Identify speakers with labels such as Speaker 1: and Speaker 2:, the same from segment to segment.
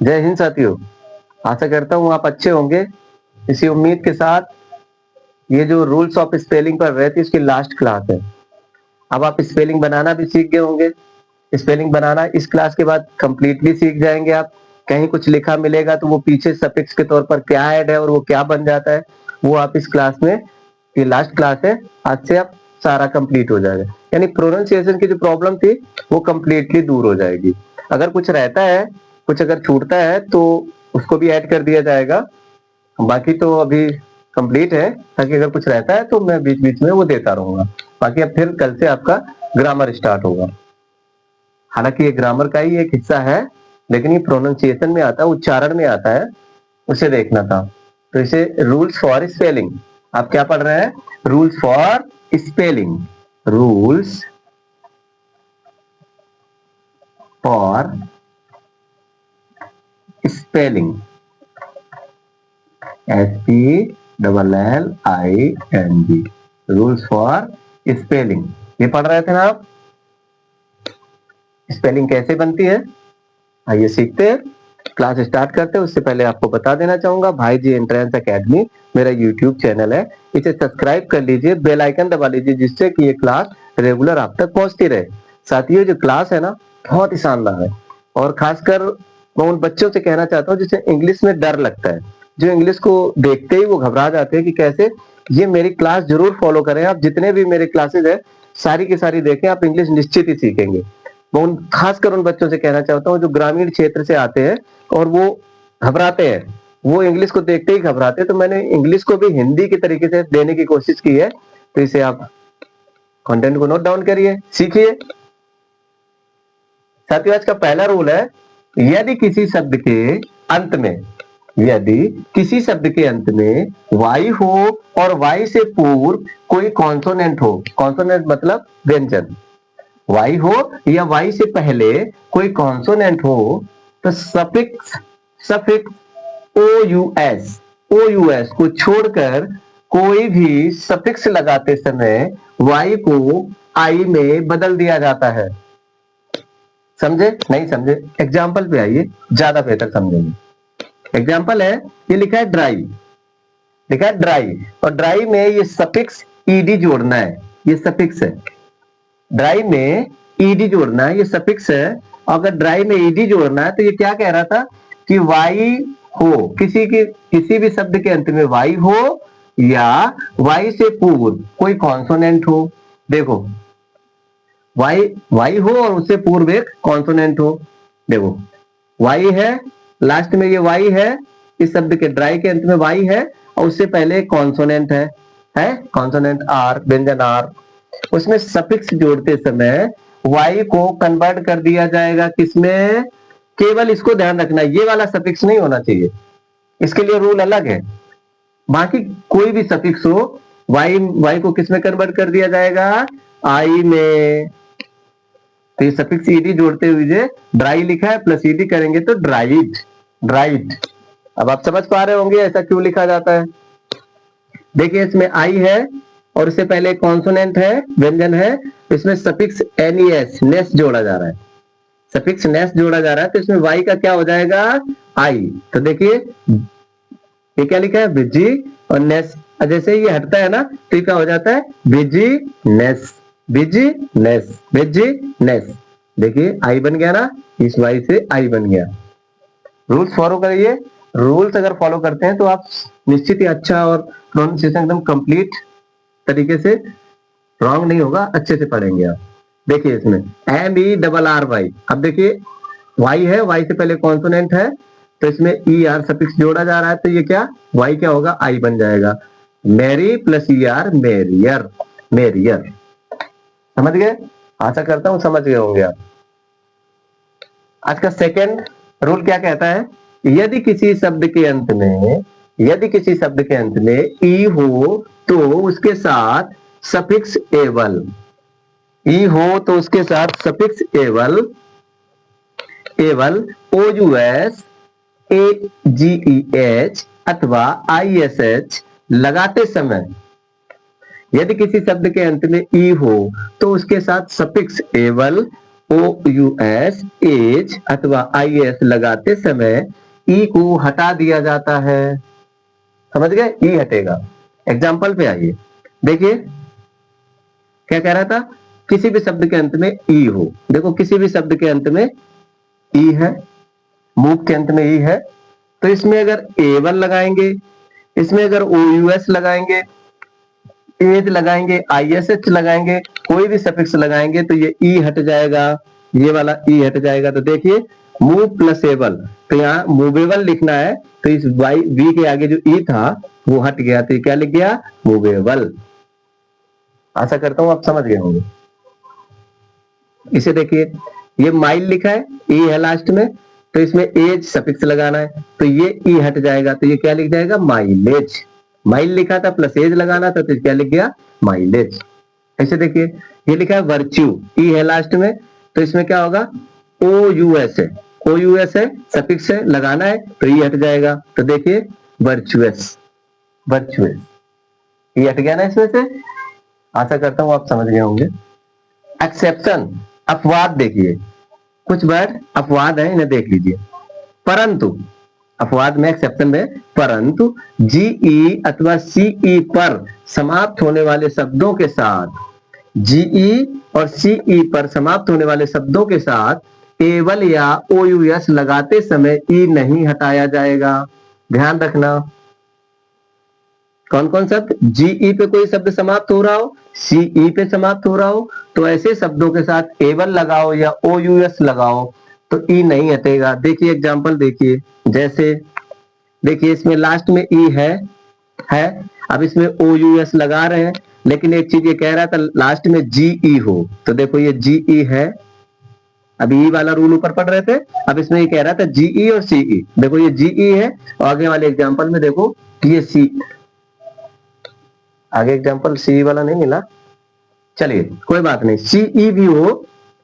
Speaker 1: जय हिंद साथियों। आशा करता हूँ आप अच्छे होंगे। इसी उम्मीद के साथ ये जो रूल्स ऑफ स्पेलिंग पर रहे थे इसकी लास्ट क्लास है। अब आप स्पेलिंग बनाना भी सीख गए होंगे। स्पेलिंग बनाना इस क्लास के बाद कंप्लीटली सीख जाएंगे आप। कहीं कुछ लिखा मिलेगा तो वो पीछे सफिक्स के तौर पर क्या ऐड है और वो क्या बन जाता है, वो आप इस क्लास में, ये लास्ट क्लास है, आज से आप सारा कंप्लीट हो जाएगा। यानी प्रोनाउंसिएशन की जो प्रॉब्लम थी वो कंप्लीटली दूर हो जाएगी। अगर कुछ रहता है, कुछ अगर छूटता है तो उसको भी ऐड कर दिया जाएगा। बाकी तो अभी कंप्लीट है, ताकि अगर कुछ रहता है तो मैं बीच बीच में वो देता रहूंगा। बाकी अब फिर कल से आपका ग्रामर स्टार्ट होगा। हालांकि ये ग्रामर का ही एक हिस्सा है, लेकिन ये प्रोनाउंसिएशन में आता है, उच्चारण में आता है, उसे देखना था। तो इसे रूल्स फॉर स्पेलिंग, आप क्या पढ़ रहे हैं? Rules for spelling. Rules for spelling, SPLLING, rules for spelling. ये पढ़ रहे थे ना आप? स्पेलिंग कैसे बनती है, आइए सीखते हैं। क्लास स्टार्ट करते हैं उससे पहले आपको बता देना चाहूंगा, भाई जी एंट्रेंस एकेडमी मेरा यूट्यूब चैनल है। इसे सब्सक्राइब कर लीजिए, बेल आइकन दबा लीजिए, जिससे कि ये क्लास रेगुलर आप तक पहुंचती रहे। साथियों, जो क्लास है ना, बहुत ही शानदार है। और खासकर मैं उन बच्चों से कहना चाहता हूँ जिसे इंग्लिश में डर लगता है, जो इंग्लिश को देखते ही वो घबरा जाते हैं कि कैसे। ये मेरी क्लास जरूर फॉलो करें आप। जितने भी मेरे क्लासेस है सारी की सारी देखें, आप इंग्लिश निश्चित ही सीखेंगे। मैं उन खासकर उन बच्चों से कहना चाहता हूँ जो ग्रामीण क्षेत्र से आते हैं और वो घबराते हैं, वो इंग्लिश को देखते ही घबराते हैं। तो मैंने इंग्लिश को भी हिंदी के तरीके से देने की कोशिश की है। तो इसे आप कंटेंट को नोट डाउन करिए, सीखिए। साथियों, आज का पहला रूल है, यदि किसी शब्द के अंत में, यदि किसी शब्द के अंत में वाई हो और वाई से पूर्व कोई कॉन्सोनेंट हो, कॉन्सोनेंट मतलब व्यंजन, वाई हो या वाई से पहले कोई कॉन्सोनेंट हो, तो सफिक्स, सफिक्स ओ यू एस को छोड़कर कोई भी सफिक्स लगाते समय वाई को आई में बदल दिया जाता है। समझे? नहीं समझे? एग्जाम्पल पे आइए, ज्यादा बेहतर समझेंगे। एग्जाम्पल है, ये लिखा है ड्राई, लिखा है ड्राई, और ड्राई में ये सफिक्स ईडी जोड़ना है, ये सफिक्स है। ड्राई में ईडी जोड़ना है, ये सफिक्स है। अगर ड्राई में ईडी जोड़ना है तो ये क्या कह रहा था कि वाई हो, किसी भी शब्द के अंत में वाई हो या वाई से पूर्व कोई कॉन्सोनेंट हो। देखो, वाई हो और उससे पूर्व एक कॉन्सोनेंट हो। देखो, वाई है, लास्ट में ये वाई है, इस शब्द के ड्राई के अंत में वाई है और उससे पहले एक कॉन्सोनेंट है कॉन्सोनेंट आर, व्यंजन आर। उसमें सफिक्स जोड़ते समय वाई को कन्वर्ट कर दिया जाएगा किसमें? केवल इसको ध्यान रखना, ये वाला सफिक्स नहीं होना चाहिए, इसके लिए रूल अलग है। बाकी कोई भी सफिक्स हो, वाई को किसमें कन्वर्ट कर दिया जाएगा? आई में। तो ये सफिक्स ईडी जोड़ते हुए ड्राई लिखा है, प्लस ईडी करेंगे तो ड्राइड, ड्राइड। अब आप समझ पा रहे होंगे ऐसा क्यों लिखा जाता है। देखिए, इसमें आई है और इससे पहले कॉन्सोनेंट है, व्यंजन है, इसमें सफिक्स एनईएस, नेस जोड़ा जा रहा है, सफिक्स नेस जोड़ा जा रहा है, तो इसमें वाई का क्या हो जाएगा? आई। तो देखिए, ये क्या लिखा है? बिजी और नेस, जैसे ये हटता है ना तो ये क्या हो जाता है? बिजी नेस, बिजी नेस, बिजी नेस। देखिए, आई बन गया ना, इस वाई से आई बन गया। रूल्स फॉलो करिए। रूल्स अगर फॉलो करते हैं तो आप निश्चित ही अच्छा, और प्रोनाउंसिएशन एकदम कंप्लीट तरीके से, रॉन्ग नहीं होगा, अच्छे से पढ़ेंगे आप। देखिए, इसमें MERRY, अब देखिए वाई है, वाई से पहले कॉन्सोनेंट है, तो इसमें ER सफिक्स जोड़ा जा रहा है, तो ये क्या, वाई क्या होगा? आई बन जाएगा। Marry plus ER, merrier, merrier. समझ गए? आशा करता हूं समझ गए होंगे आप। आज का सेकंड रूल क्या कहता है? यदि किसी शब्द के अंत में, यदि किसी शब्द के अंत में ई हो तो उसके साथ सफिक्स एवल, ई हो तो उसके साथ सफिक्स एवल, एवल OUS, AGEH अथवा ISH लगाते समय, यदि किसी शब्द के अंत में ई हो तो उसके साथ सफिक्स एवल, OUS एज अथवा IS लगाते समय ई को हटा दिया जाता है। समझ गए, ई हटेगा। एग्जाम्पल पे आइए, देखिए क्या कह रहा था, किसी भी शब्द के अंत में ई हो। देखो किसी भी शब्द के अंत में ई है, मूक के अंत में ई है, तो इसमें अगर A1 लगाएंगे, इसमें अगर OUS लगाएंगे, एज लगाएंगे, ISH लगाएंगे, कोई भी सफिक्स लगाएंगे तो ये ई हट जाएगा, ये वाला ई हट जाएगा। तो देखिए मूव प्लस एबल, तो यहाँ मूवेबल लिखना है, तो इस वी के आगे जो ई था वो हट गया, तो ये क्या लिख गया, मूवेबल। आशा करता हूं आप समझ गए होंगे। इसे देखिए, ये माइल लिखा है, ई है लास्ट में, तो इसमें एज सफिक्स लगाना है, तो ये ई हट जाएगा, तो ये क्या लिख जाएगा, माइलेज। माइल लिखा था प्लस एज लगाना था, तो क्या लिख गया, माइलेज। ऐसे देखिए, ये लिखा है वर्च्यू, ई है लास्ट में, तो इसमें क्या होगा, OUS है, OUS है, सफिक्स है, लगाना है, तो ई हट जाएगा, तो देखिए वर्चुअस, वर्चुअस, ये हट गया ना इसमें से। आशा करता हूं आप समझ गए होंगे। एक्सेप्शन, अपवाद देखिए, कुछ वर्ड अपवाद है, इन्हें देख लीजिए। परंतु, अपवाद में, एक्सेप्शन में, परंतु GE अथवा CE पर समाप्त होने वाले शब्दों के साथ, GE और CE पर समाप्त होने वाले शब्दों के साथ एबल या OUS लगाते समय ई नहीं हटाया जाएगा। ध्यान रखना, कौन कौन शब्द, GE पे कोई शब्द समाप्त हो रहा हो, CE पे समाप्त हो रहा हो, तो ऐसे शब्दों के साथ एबल लगाओ या OUS लगाओ तो ई नहीं हटेगा। देखिए एग्जांपल देखिए, जैसे देखिए इसमें लास्ट में ई है, अब इसमें OUS लगा रहे हैं, लेकिन एक चीज ये कह रहा था लास्ट में GE हो, तो देखो ये GE है, अभी ई वाला रूल ऊपर पढ़ रहे थे, अब इसमें ये कह रहा था GE और CE, देखो ये GE है, और आगे वाले एग्जाम्पल में देखो ये C, आगे एग्जाम्पल सी वाला नहीं मिला, चलिए कोई बात नहीं,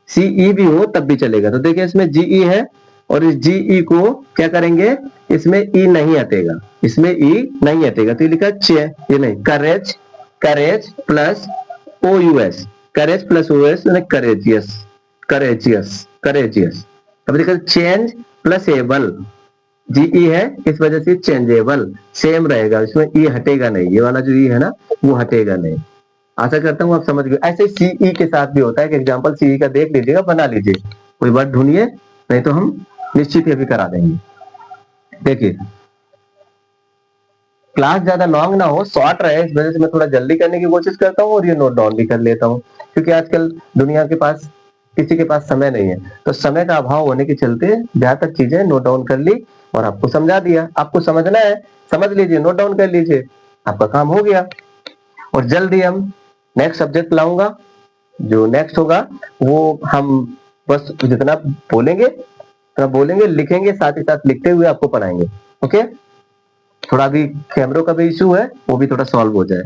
Speaker 1: CE भी हो तब भी चलेगा। तो देखिए इसमें GE है, और इस GE को क्या करेंगे, इसमें ई नहीं हटेगा, इसमें ई नहीं हटेगा, तो ये लिखा ये नहीं, courage, courage plus OUS, courage plus OUS courageous, courageous, courageous. अब देखो चेंज प्लस एबल, GE है इस वजह से चेंजेबल, सेम रहेगा, इसमें ई हटेगा नहीं, ये वाला जो ई है ना वो हटेगा नहीं। आशा करता हूँ आप समझ गए। ऐसे CE के साथ भी होता है कि एग्जांपल CE का देख लीजिएगा, बना लीजिए, कोई वर्ड ढूंढिए, नहीं तो हम निश्चित ही अभी करा देंगे। देखिए क्लास ज्यादा लॉन्ग ना हो, शॉर्ट रहे, इस वजह से मैं थोड़ा जल्दी करने की कोशिश करता हूँ और ये नोट डाउन भी कर लेता हूँ, क्योंकि आजकल दुनिया के पास किसी के पास समय नहीं है, तो समय का अभाव होने के चलते ज्यादातर चीजें नोट डाउन कर ली और आपको समझा दिया। आपको समझना है समझ लीजिए, नोट डाउन कर लीजिए, आपका काम हो गया। और जल्दी हम नेक्स्ट सब्जेक्ट लाऊंगा, जो नेक्स्ट होगा वो हम बस जितना बोलेंगे उतना बोलेंगे, लिखेंगे, साथ ही साथ लिखते हुए आपको पढ़ाएंगे। ओके, थोड़ा भी कैमरों का भी इशू है, वो भी थोड़ा सॉल्व हो जाए।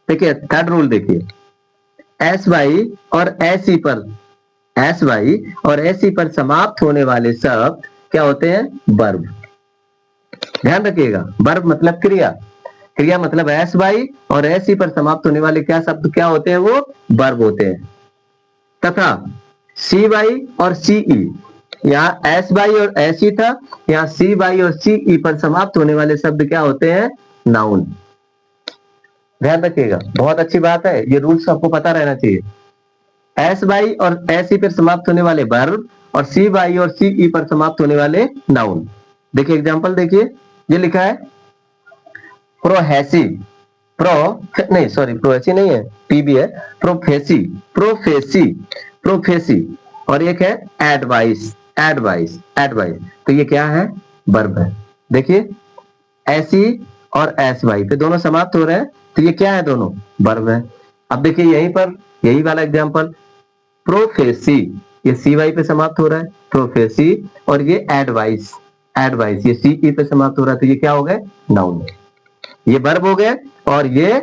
Speaker 1: देखिए थर्ड रूल देखिए, SY और SE पर, SY और SE पर समाप्त होने वाले शब्द क्या होते हैं, वर्ब। ध्यान रखिएगा, वर्ब मतलब क्रिया, क्रिया मतलब SY और SE पर समाप्त होने वाले क्या शब्द क्या होते हैं, वो वर्ब होते हैं। तथा CY और CE, यहाँ SY और SE था, यहाँ CY और CE पर समाप्त होने वाले शब्द क्या होते हैं, नाउन। ध्यान रखिएगा, बहुत अच्छी बात है, ये रूल्स आपको पता रहना चाहिए। SY और SE पर समाप्त होने वाले वर्ब और CY और CE पर समाप्त होने वाले नाउन। देखिए एग्जांपल देखिए, ये लिखा है प्रोहेसी, प्रोहेसी नहीं है, PB है, प्रोफेसी, प्रोफेसी, प्रोफेसी, और एक है एडवाइस, एडवाइस, एडवाइस, तो ये क्या है, वर्ब है। देखिए SE और SY पे दोनों समाप्त हो रहे हैं, तो ये क्या है, दोनों वर्ब है। अब देखिए यहीं पर यही वाला एग्जांपल, प्रोफेसी, ये CY पे समाप्त हो रहा है, प्रोफेसी, और ये एडवाइस, एडवाइस ये CE पे समाप्त हो रहा है, तो ये क्या हो गए, नाउन, ये वर्ब हो गए, और ये